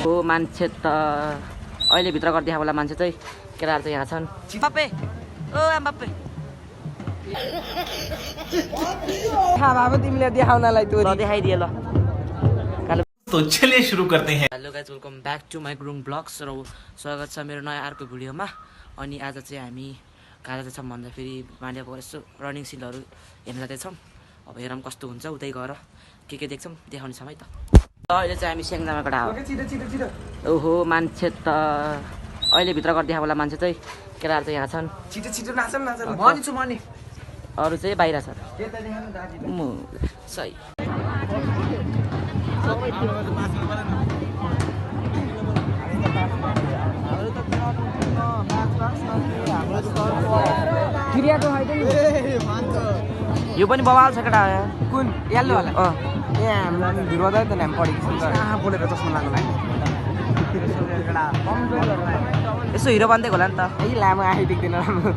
हो मान्छे त अहिले भित्र गरिदिए होला मान्छे चाहिँ केटाहरू चाहिँ यहाँ छन् एम्बाप्पे ओ एम्बाप्पे बाबा तिमीले देखाउनलाई तँ देखाइदिए ल तो चलिए शुरू करते हैं। Hello guys welcome back to my Gurung blogs र स्वागत छ मेरो नयाँ अर्को भिडियोमा। अनि आज चाहिँ हामी कहाँ जाँदैछौँ भन्दा फेरि मालिया गएर यसो रनिङ सिलहरू हेर्न जाँदैछौँ। अब हेरौँ कस्तो हुन्छ उतै गएर के देख्छौँ देखाउनेछौँ है त। अहिले चाहिँ हामी स्याङ्जामा गएर ओहो मान्छे त अहिले भित्र गरिदिए होला मान्छे चाहिँ केटाहरू चाहिँ यहाँ छन् छिटो छिटो नाचम नाचम मनी छु मनी अरू चाहिँ बाहिर छ सही यो पनि बवाल छ केटा कुन येल्लो वाला ए हामीलाई भिरोदा त नाम पढेको छ कहाँ बोलेर चस्मा लाग्नु यसो हिरो बन्दै होला नि त है लामो आँखा देख्दैन राम्रो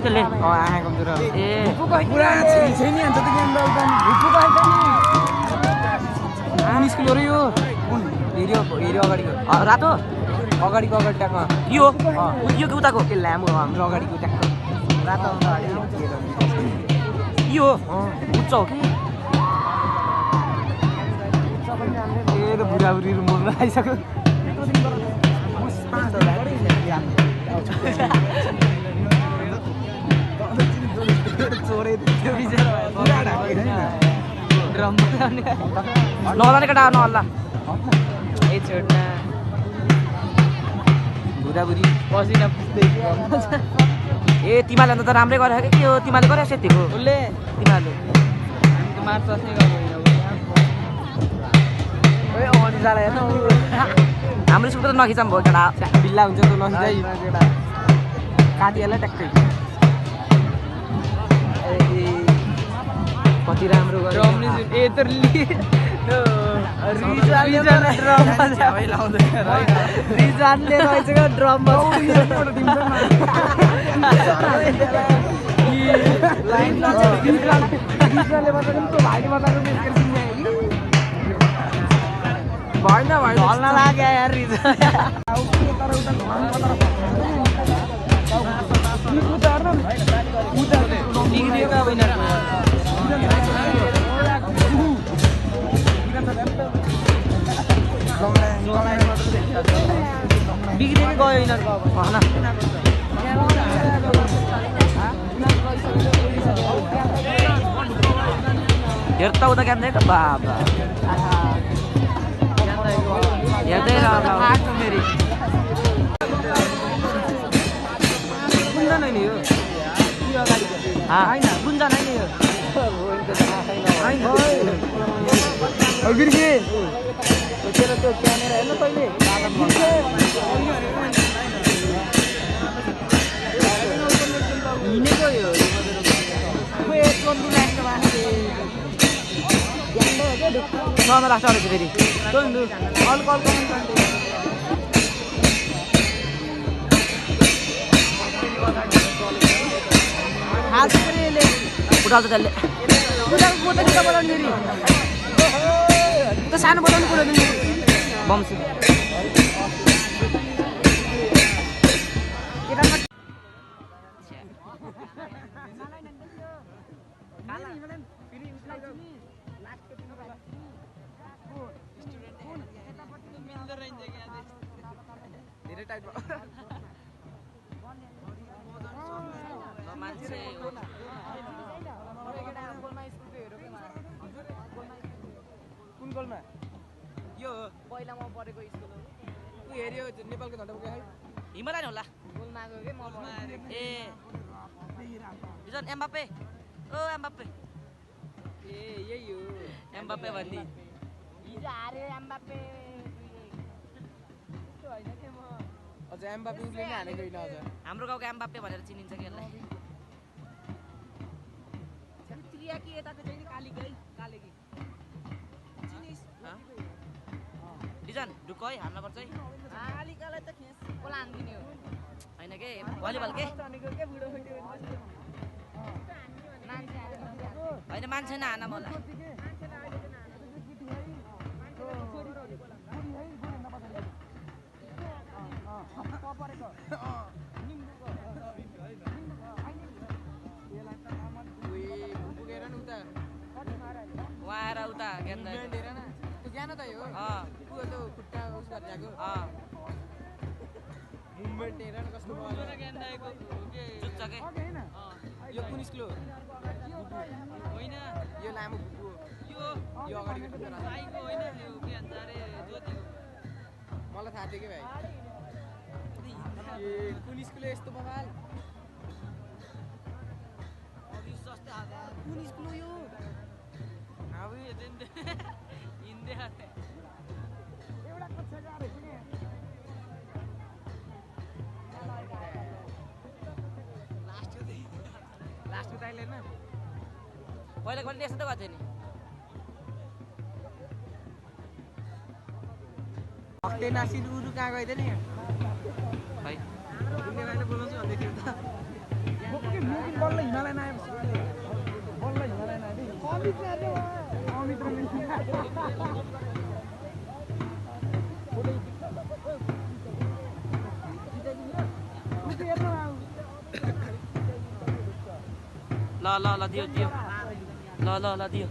त्यसले आँखा कमजोर ए पुरा छैन अन्त त गेम स्कुलहरू यो कुन हिरो अगाडिको रातो अगाडिको अगाडि ट्याकमा यो यो के उताको के लामो हाम्रो अगाडिको ट्याक रातो यो उच्च हो कि ए त बुढाबुढीहरू मर्नु आइसक्यो नहल्ला केटा नहल्ला ए छोड्ना बुढाबुढी पसिना ए तिमीले अन्त त राम्रै गरेको कि यो तिमीले गरेको सेतीको उसले तिमीले मार्च अस्नै गर्दैन हाम्रो स्कुल त नखिचाम भयो केटा बिल्ला हुन्छ त नखिचाइ काटिहाल्छ ट्याक्कै कति राम्रो ए त रिजानले रहेछ क्या ड्रममा भएन हल्न लाग्यो यार बिग्रेकै गयो यिनीहरूको भन हेर त उता क्यान्दै बाबा हेर्दै फेरि कुन नि यो कुन जान नि यो बिर्खे त्यो क्यामेरा हेर्नु तैँले हिँडेको यो नर्मल लाग्छ अरू फेरि उठाल्छ त्यसले सानो बताउनु कुरो बम्सी धेरै टाइट मान्छे कुन गोलमा यो पहिला म पढेको स्कुल हो तँ हेऱ्यो नेपालको झन्डा बोके है हिमालयन होला गोलमा आएको के म ए रिजन एम्बाप्पे ओ एम्बाप्पे ए यही हो एम्बाप्पे भन्ने हिजो हारे एम्बाप्पे त्यस्तो होइन के म अझ एम्बाप्पे उसले नै हानेको होइन अझ हाम्रो गाउँको एम्बाप्पे भनेर चिनिन्छ कि यसलाई त्रिया कि यताको चाहिँ नि कालीकै कालेकी चिनिस रिजन ढुक्क है हाल्नुपर्छ है कालीकालाई त खेस कोला हान्दिने हो होइन के भलिबल के होइन मान्छे नहान मलाई यता ज्ञान दाइ मुभमेन्ट हेर न त्यो ज्ञान त हो ऊ त्यो खुट्टा उस गरिरहेको मुभमेन्ट हेर न कस्तो भयो ज्ञान दाइको के जुत्छ के होइन यो कुन स्कुल हो होइन यो लामो बुकु यो यो अगाडिको खुट्टा राख्छ। साईको होइन यो के भन्छ अरे ज्योतिको मलाई थाहा थियो कि भाइ ए कुन स्कुल हो यस्तो बवाल कुन स्कुल हो यो अब यो हिँड्दै आएको एउटा कक्षा गाह्रो कुनै लास्टको दाइले होइन पहिला पनि त्यस्तो त भएको थियो नि हक्ते नासी उरु कहाँ गइदियो नि खै दुनिया भाइले बोलाउँछु भन्दै थियो त बल्ल हिमालयन आयो बल्ल हिमालयन आयो ल दियो दियो ल दियो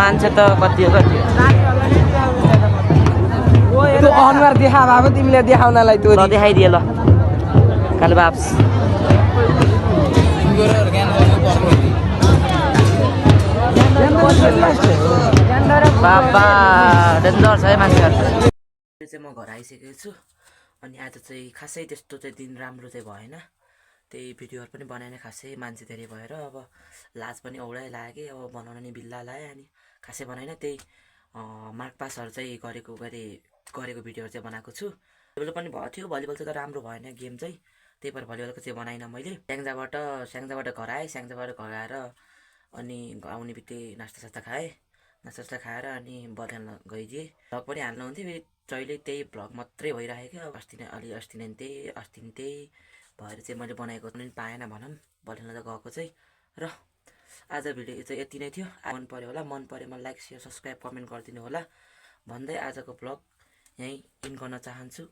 मान्छे त कति हो त्यो अनुहार देखा भए तिमीले देखाउनलाई त्यो ल देखाइदिए ल काले बाप्स बाबा डेन्जर छ है मान्छेहरू चाहिँ म घर आइसकेको छु अनि आज चाहिँ खासै त्यस्तो चाहिँ दिन राम्रो चाहिँ भएन त्यही भिडियोहरू पनि बनाएन खासै मान्छे धेरै भएर अब लाज पनि औडै लाग्यो अब बनाउन नि बिल्ला लाग्यो अनि खासै बनाएन त्यही मार्क पासहरू चाहिँ गरेको भिडियोहरू चाहिँ बनाएको छु भलिबल पनि भएको थियो भलिबल चाहिँ त राम्रो भएन गेम चाहिँ त्यही भएर भलिबलको चाहिँ बनाइनँ मैले स्याङ्जाबाट घर आएँ स्याङ्जाबाट घर आएर अनि आउने बित्तिकै नास्ता खाएर अनि बल खेल्न गइदिएँ भ्लग पनि हाल्नु हुन्थ्यो फेरि जहिले त्यही भ्लग मात्रै भइरहेको थियो अस्ति नै त्यही भएर चाहिँ मैले बनाएको पनि पाएन भनौँ बल खेल्न त गएको चाहिँ र आज भिडियो चाहिँ यति नै थियो मन पऱ्योमा लाइक सेयर सब्सक्राइब कमेन्ट गरिदिनु होला भन्दै आजको भ्लग यहीँ इन गर्न चाहन्छु।